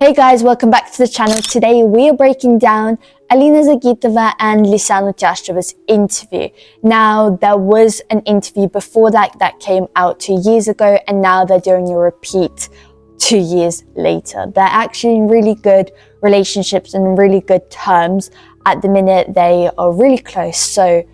Hey guys, welcome back to the channel. Today we are breaking down Alina Zagitova and Lisa Tyastova's interview. Now, there was an interview before that came out 2 years ago, and now they're doing a repeat 2 years later. They're actually in really good relationships and really good terms. At the minute, they are really close. So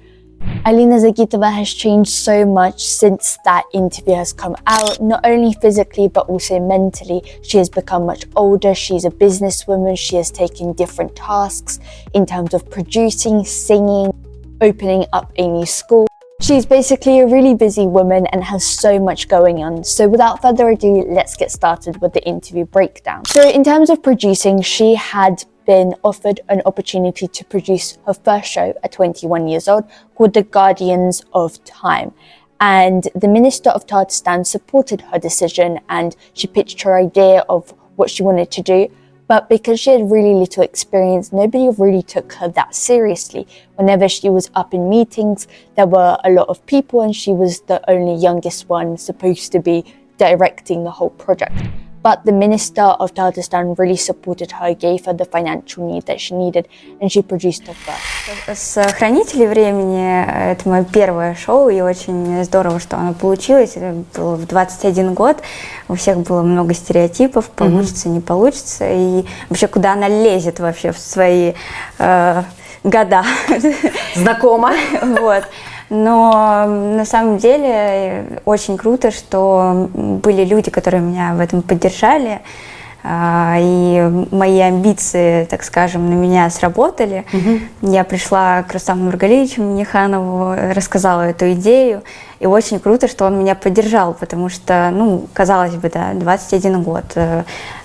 Alina Zagitova has changed so much since that interview has come out, not only physically but also mentally. She has become much older, she's a businesswoman, she has taken different tasks in terms of producing, singing, opening up a new school. She's basically a really busy woman and has so much going on. So without further ado, let's get started with the interview breakdown. So in terms of producing, she had been offered an opportunity to produce her first show at 21 years old called The Guardians of Time. And the Minister of Tatarstan supported her decision and she pitched her idea of what she wanted to do. But because she had really little experience, nobody really took her that seriously. Whenever she was up in meetings, there were a lot of people and she was the only youngest one supposed to be directing the whole project. But the Minister of Tatarstan really supported her, gave her the financial need that she needed, and she produced her first. С «Хранителей времени» это мое первое шоу, и очень здорово, что оно получилось. Это было в 21 год, у всех было много стереотипов, получится, не получится, и вообще куда она лезет вообще в свои года. Знакомо. Вот. Но на самом деле очень круто, что были люди, которые меня в этом поддержали, и мои амбиции, так скажем, на меня сработали. Я пришла к Рустаму Нургалиевичу Минниханову, рассказала эту идею, и очень круто, что он меня поддержал, потому что, ну, казалось бы, да, 21 год.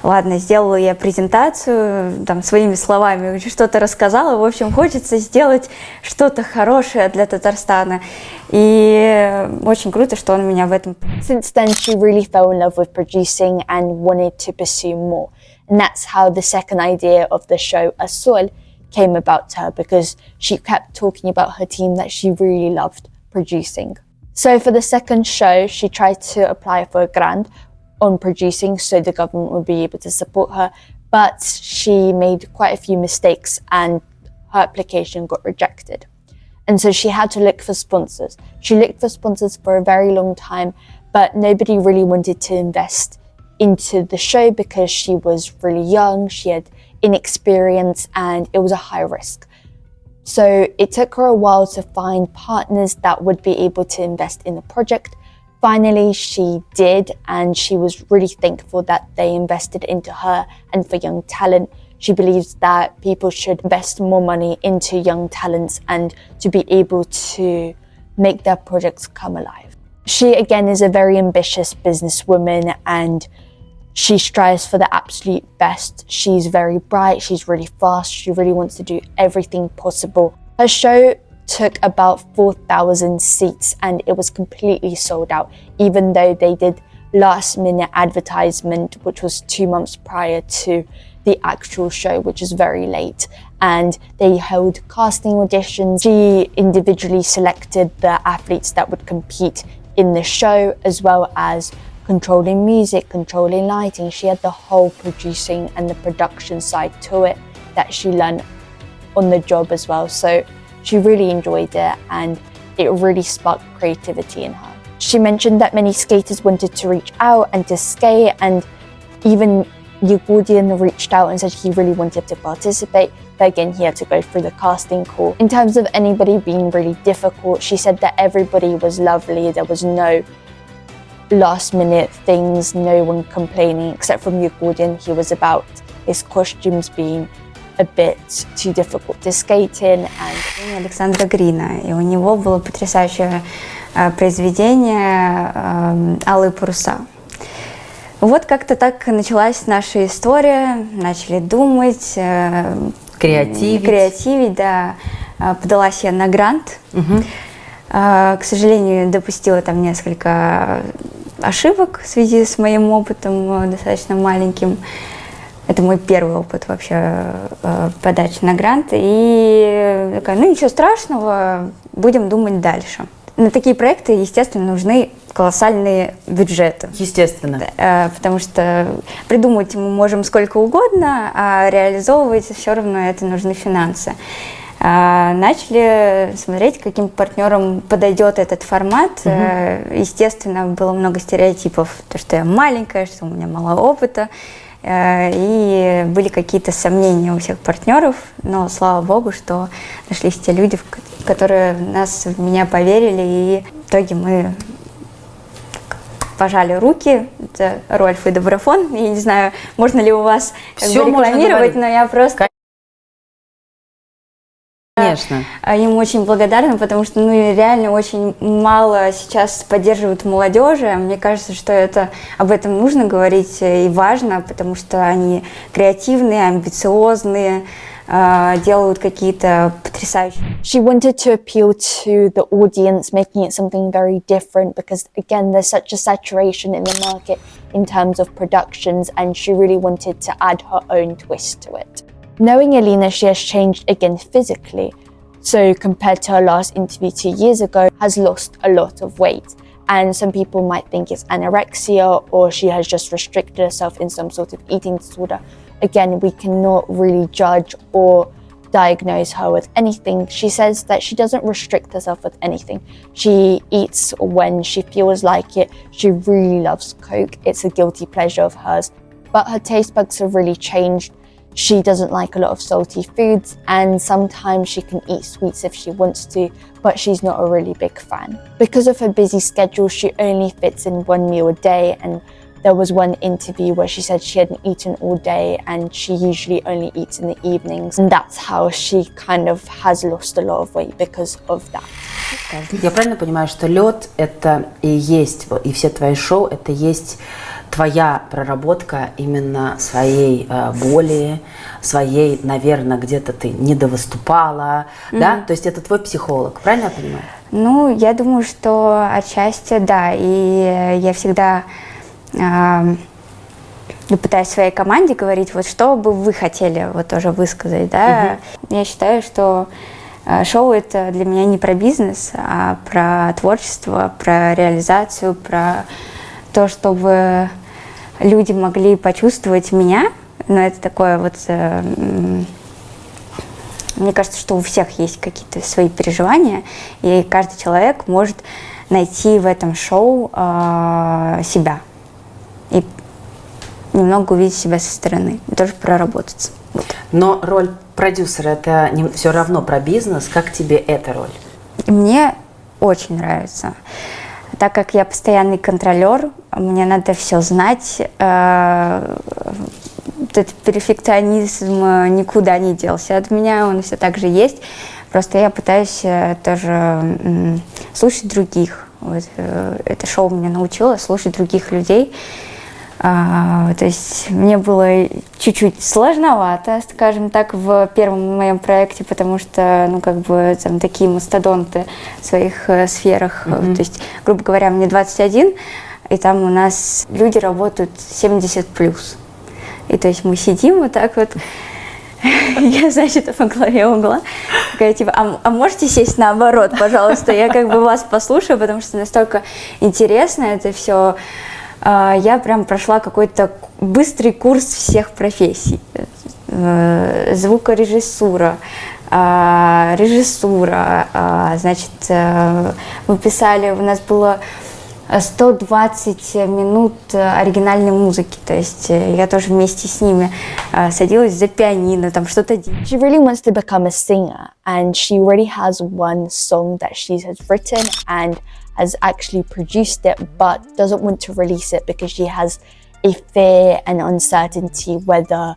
Ладно, сделала я презентацию, там, своими словами что-то рассказала, в общем, хочется сделать что-то хорошее для Татарстана, и очень круто, что он меня в этом... Since then, she really fell in love with producing and wanted to pursue more. And that's how the second idea of the show, Asol, came about to her, because she kept talking about her team that she really loved producing. So for the second show, she tried to apply for a grant on producing so the government would be able to support her, but she made quite a few mistakes and her application got rejected. And so she had to look for sponsors. She looked for sponsors for a very long time, but nobody really wanted to invest into the show because she was really young, she had inexperience, and it was a high risk. So it took her a while to find partners that would be able to invest in the project. Finally, she did, and she was really thankful that they invested into her and for young talent. She believes that people should invest more money into young talents and to be able to make their projects come alive. She, again, is a very ambitious businesswoman and she strives for the absolute best. She's very bright, she's really fast, she really wants to do everything possible. Her show took about 4,000 seats and it was completely sold out, even though they did last-minute advertisement, which was 2 months prior to the actual show, which is very late. And they held casting auditions. She individually selected the athletes that would compete in the show, as well as controlling music, controlling lighting. She had the whole producing and the production side to it that she learned on the job as well. So she really enjoyed it and it really sparked creativity in her. She mentioned that many skaters wanted to reach out and to skate, and even Yegordian reached out and said he really wanted to participate, but again he had to go through the casting call. In terms of anybody being really difficult, she said that everybody was lovely, there was no last minute things, no one complaining except from Yegordian. He was about his costumes being a bit too difficult to skate in. And Александра Грина, и у него было потрясающее произведение «Алые паруса». Вот как-то так началась наша история, начали думать, креативить, да. Подалась я на грант. К сожалению, допустила там несколько ошибок в связи с моим опытом достаточно маленьким. Это мой первый опыт вообще подачи на грант. И такая, ну ничего страшного, будем думать дальше. На такие проекты, естественно, нужны колоссальные бюджеты. Естественно. Потому что придумать мы можем сколько угодно, а реализовывать все равно это нужны финансы. Начали смотреть, каким партнерам подойдет этот формат. Естественно, было много стереотипов, то, что я маленькая, что у меня мало опыта. И были какие-то сомнения у всех партнеров, но слава богу, что нашлись те люди, которые в меня поверили, и в итоге мы пожали руки. Это Рольф и Доброфон. Я не знаю, можно ли у вас рекламировать, но я просто... Конечно. Им очень благодарна, потому что реально очень мало сейчас поддерживают молодежи. Мне кажется, что об этом нужно говорить и важно, потому что они креативные, амбициозные, делают какие-то потрясающие. She wanted to appeal to the audience, making it something very different because, again, there's such a saturation in the market in terms of productions, and she really wanted to add her own twist to it. Knowing Alina, she has changed again physically. So compared to her last interview 2 years ago, has lost a lot of weight. And some people might think it's anorexia or she has just restricted herself in some sort of eating disorder. Again, we cannot really judge or diagnose her with anything. She says that she doesn't restrict herself with anything. She eats when she feels like it. She really loves Coke. It's a guilty pleasure of hers. But her taste buds have really changed. She doesn't like a lot of salty foods, and sometimes she can eat sweets if she wants to, but she's not a really big fan. Because of her busy schedule, she only fits in 1 meal a day, and there was one interview where she said she hadn't eaten all day and she usually only eats in the evenings, and that's how she kind of has lost a lot of weight because of that. Я правильно понимаю, что лед это и есть, и все твои шоу это есть твоя проработка именно своей боли, своей, наверное, где-то ты недовыступала, да? То есть это твой психолог, правильно я понимаю? Я думаю, что отчасти да, и я всегда пытаюсь своей команде говорить, вот что бы вы хотели вот тоже высказать, да? Я считаю, что шоу это для меня не про бизнес, а про творчество, про реализацию, про то, чтобы люди могли почувствовать меня, но это такое вот... Мне кажется, что у всех есть какие-то свои переживания, и каждый человек может найти в этом шоу себя и немного увидеть себя со стороны, и тоже проработаться. Вот. Но роль продюсера это все равно про бизнес. Как тебе эта роль? Мне очень нравится. Так как я постоянный контролер, мне надо все знать. Этот перфекционизм никуда не делся от меня, он все так же есть. Просто я пытаюсь тоже слушать других. Вот, это шоу меня научило слушать других людей. То есть мне было чуть-чуть сложновато, скажем так, в первом моем проекте, потому что, там такие мастодонты в своих сферах. То есть, грубо говоря, мне 21, и там у нас люди работают 70+. И то есть мы сидим вот так вот, я, значит, во главе угла, такая, типа, а можете сесть наоборот, пожалуйста, я вас послушаю, потому что настолько интересно это все. Я прям прошла какой-то быстрый курс всех профессий. Звукорежиссура, режиссура, значит, мы писали, у нас было 120 минут оригинальной музыки, то есть я тоже вместе с ними садилась за пианино, там что-то делала. She really wants to become a singer, and she already has one song that she has written and has actually produced it, but doesn't want to release it because she has a fear and uncertainty whether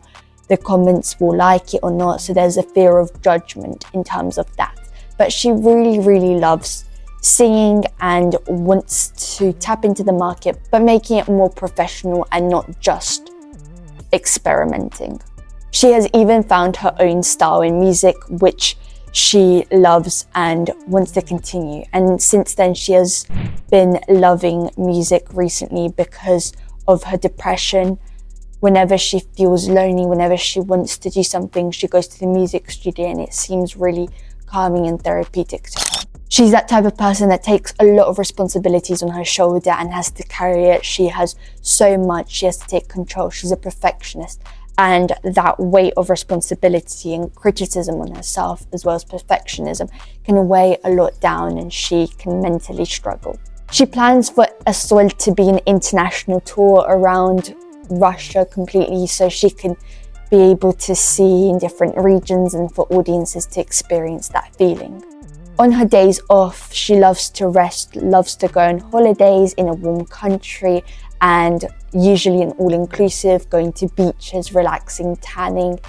the comments will like it or not. So there's a fear of judgment in terms of that. But she really, really loves singing and wants to tap into the market, but making it more professional and not just experimenting. She has even found her own style in music, which she loves and wants to continue. And since then, she has been loving music recently because of her depression. Whenever she feels lonely, whenever she wants to do something, she goes to the music studio and it seems really calming and therapeutic to her. She's that type of person that takes a lot of responsibilities on her shoulder and has to carry it. She has so much, she has to take control. She's a perfectionist. And that weight of responsibility and criticism on herself, as well as perfectionism, can weigh a lot down and she can mentally struggle. She plans for Asol to be an international tour around Russia completely, so she can be able to see in different regions and for audiences to experience that feeling. On her days off, she loves to rest, loves to go on holidays in a warm country, and usually an all-inclusive, going to beaches, relaxing, tanning,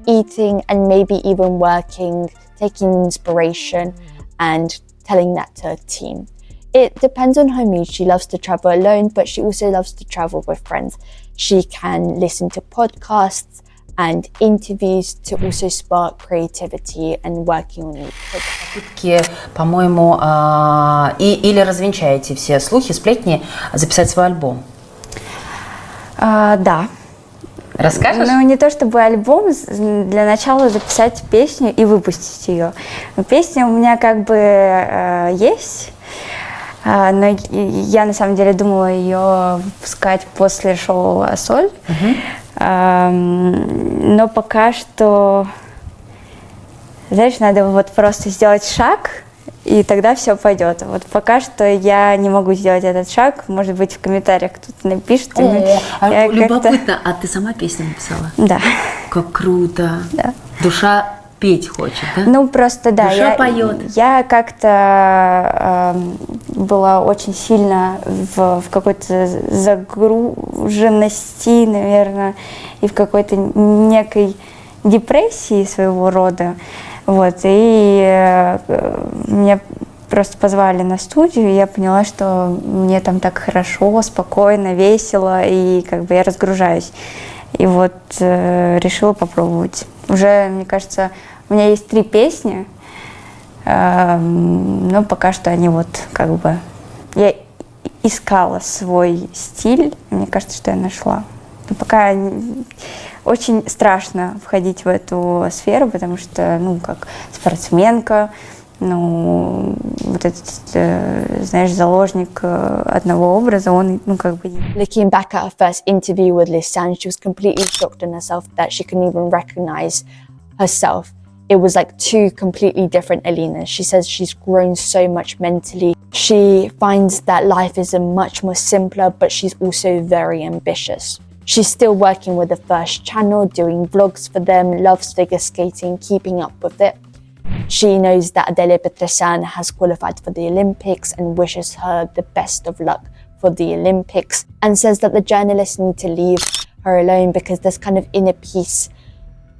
eating, and maybe even working, taking inspiration and telling that to her team. It depends on her mood. She loves to travel alone, but she also loves to travel with friends. She can listen to podcasts and interviews to also spark creativity and working on each Попытки, по-моему, или развенчаете все слухи, сплетни, записать свой альбом. Да. Расскажешь? Ну, не то чтобы альбом, для начала записать песню и выпустить ее. Песня у меня как бы есть, но я на самом деле думала ее выпускать после шоу «Асоль». Но пока что, знаешь, надо вот просто сделать шаг, и тогда все пойдет. Вот пока что я не могу сделать этот шаг. Может быть, в комментариях кто-то напишет. Любопытно, а ты сама песню написала? Да. Как круто. Да. Душа петь хочет, да? Ну, просто да. Душа поет. Я как-то была очень сильно в какой-то загруженности, наверное, и в какой-то некой депрессии своего рода. Вот, и меня просто позвали на студию, и я поняла, что мне там так хорошо, спокойно, весело, и как бы я разгружаюсь. И вот решила попробовать. Уже, мне кажется, у меня есть 3 песни, но пока что они вот как бы... Я искала свой стиль, мне кажется, что я нашла. Но пока очень страшно входить в эту сферу, потому что, ну, как спортсменка, ну, вот этот, знаешь, заложник одного образа, он, ну, как бы... Looking back at her first interview with Lisanne, she was completely shocked on herself that she couldn't even recognize herself. It was like 2 completely different Alinas. She says she's grown so much mentally. She finds that life is much more simpler, but she's also very ambitious. She's still working with the First Channel, doing vlogs for them, loves figure skating, keeping up with it. She knows that Adele Petrosyan has qualified for the Olympics and wishes her the best of luck for the Olympics, and says that the journalists need to leave her alone because there's kind of inner peace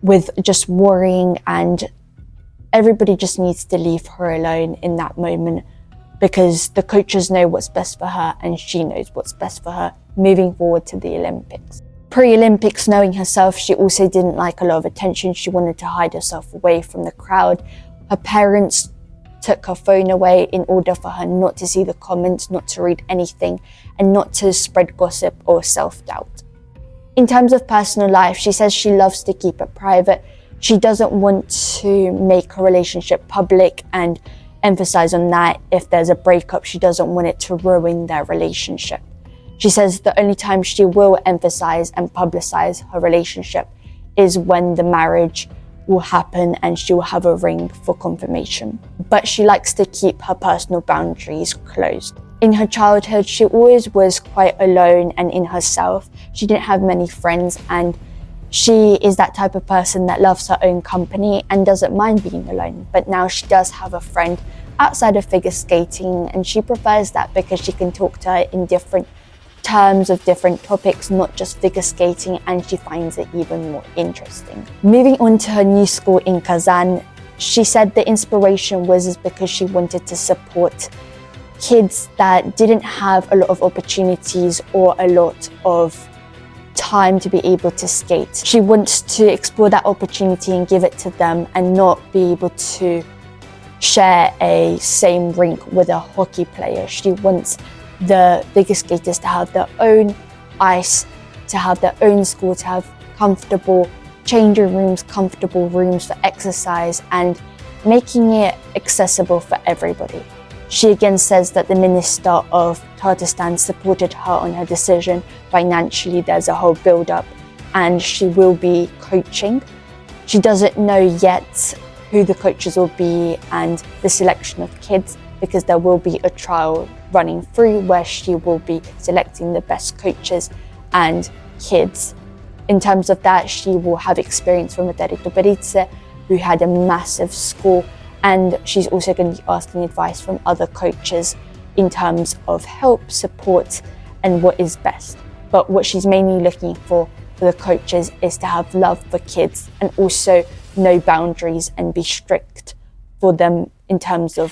with just worrying, and everybody just needs to leave her alone in that moment because the coaches know what's best for her and she knows what's best for her moving forward to the Olympics. Pre-Olympics, knowing herself, she also didn't like a lot of attention. She wanted to hide herself away from the crowd. Her parents took her phone away in order for her not to see the comments, not to read anything, and not to spread gossip or self-doubt. In terms of personal life, she says she loves to keep it private. She doesn't want to make her relationship public and emphasize on that. If there's a breakup, she doesn't want it to ruin their relationship. She says the only time she will emphasize and publicize her relationship is when the marriage will happen and she will have a ring for confirmation. But she likes to keep her personal boundaries closed. In her childhood, she always was quite alone and in herself. She didn't have many friends, and she is that type of person that loves her own company and doesn't mind being alone. But now she does have a friend outside of figure skating, and she prefers that because she can talk to her in different terms of different topics, not just figure skating, and she finds it even more interesting. Moving on to her new school in Kazan, she said the inspiration was because she wanted to support kids that didn't have a lot of opportunities or a lot of time to be able to skate. She wants to explore that opportunity and give it to them and not be able to share a same rink with a hockey player. She wants the figure skaters to have their own ice, to have their own school, to have comfortable changing rooms, comfortable rooms for exercise, and making it accessible for everybody. She again says that the Minister of Tatarstan supported her on her decision. Financially, there's a whole build-up, and she will be coaching. She doesn't know yet who the coaches will be and the selection of kids, because there will be a trial running through where she will be selecting the best coaches and kids. In terms of that, she will have experience from Eterito Berice, who had a massive school, and she's also going to be asking advice from other coaches in terms of help, support, and what is best. But what she's mainly looking for the coaches is to have love for kids and also know boundaries and be strict for them in terms of...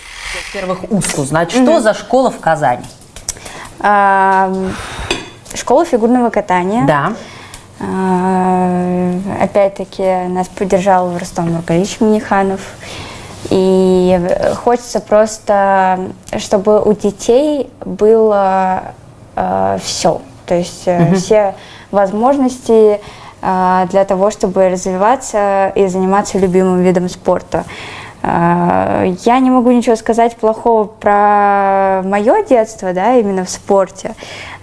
Во-первых, УСУ. Значит, что за школа в Казани? Школа фигурного катания. Да. Опять-таки нас поддержал Рустам Нургалич Миниханов. И хочется просто, чтобы у детей было все. То есть все возможности для того, чтобы развиваться и заниматься любимым видом спорта. Я не могу ничего сказать плохого про мое детство, да, именно в спорте,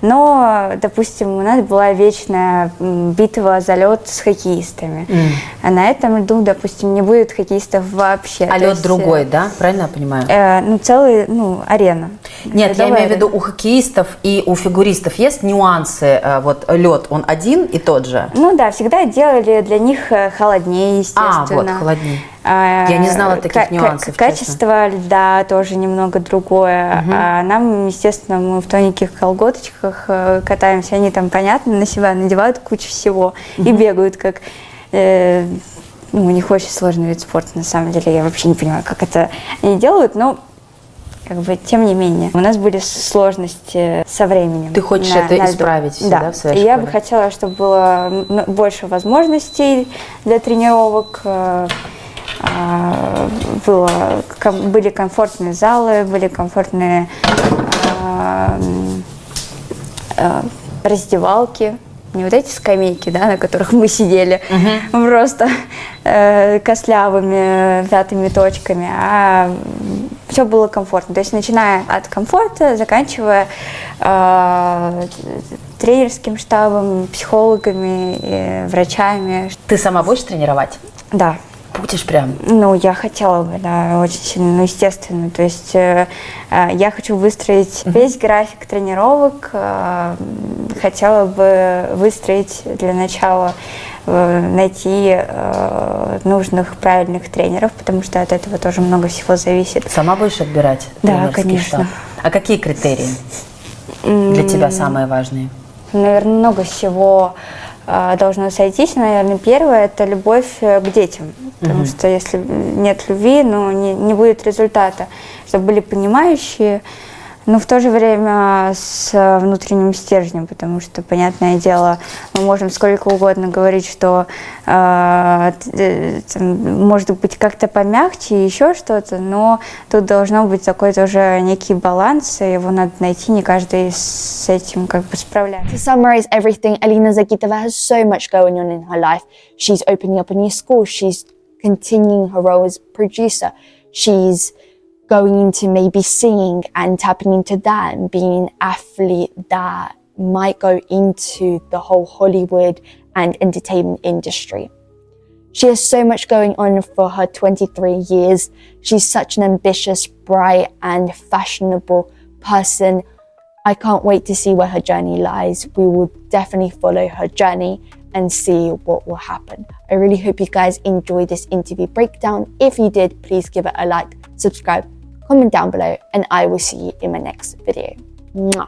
но, допустим, у нас была вечная битва за лед с хоккеистами, а на этом льду, допустим, не будет хоккеистов вообще. А лед другой, да? Правильно я понимаю? Арена. Нет, я имею в виду, у хоккеистов и у фигуристов есть нюансы, вот лед, он один и тот же? Ну да, всегда делали для них холоднее, естественно. Вот, холоднее. Я не знала таких нюансов, Качество льда тоже немного другое. А нам, естественно, мы в тоненьких колготочках катаемся. Они там, понятно, на себя надевают кучу всего и бегают, как... у них очень сложный вид спорта, на самом деле. Я вообще не понимаю, как это они делают, но... Как бы, тем не менее, у нас были сложности со временем. Ты хочешь это исправить все, да, в своей школе? Я бы хотела, чтобы было больше возможностей для тренировок, были комфортные залы, были комфортные раздевалки. Не вот эти скамейки, да, на которых мы сидели, просто костлявыми, пятыми точками, а все было комфортно. То есть начиная от комфорта, заканчивая тренерским штабом, психологами, врачами. Ты сама будешь тренировать? Да. Будешь прям? Ну, я хотела бы, да, очень сильно, естественно. То есть я хочу выстроить весь график тренировок, хотела бы выстроить для начала, найти нужных, правильных тренеров, потому что от этого тоже много всего зависит. Сама будешь отбирать? Да, конечно. Штаб? А какие критерии для тебя самые важные? Наверное, много всего должно сойтись. Наверное, первое – это любовь к детям. Потому что если нет любви, не будет результата. Чтобы были понимающие, но в то же время с внутренним стержнем, потому что, понятное дело, мы можем сколько угодно говорить, что может быть как-то помягче, еще что-то, но тут должно быть такой тоже некий баланс, и его надо найти, не каждый с этим как бы справляется. To summarize everything, Alina Zagitova has so much going on in her life. She's opening up a new school, she's continuing her role as producer, she's going into maybe singing and tapping into that and being an athlete that might go into the whole Hollywood and entertainment industry. She has so much going on for her 23 years. She's such an ambitious, bright and fashionable person. I can't wait to see where her journey lies. We will definitely follow her journey and see what will happen. I really hope you guys enjoyed this interview breakdown. If you did, please give it a like, subscribe, comment down below, and I will see you in my next video. Mwah.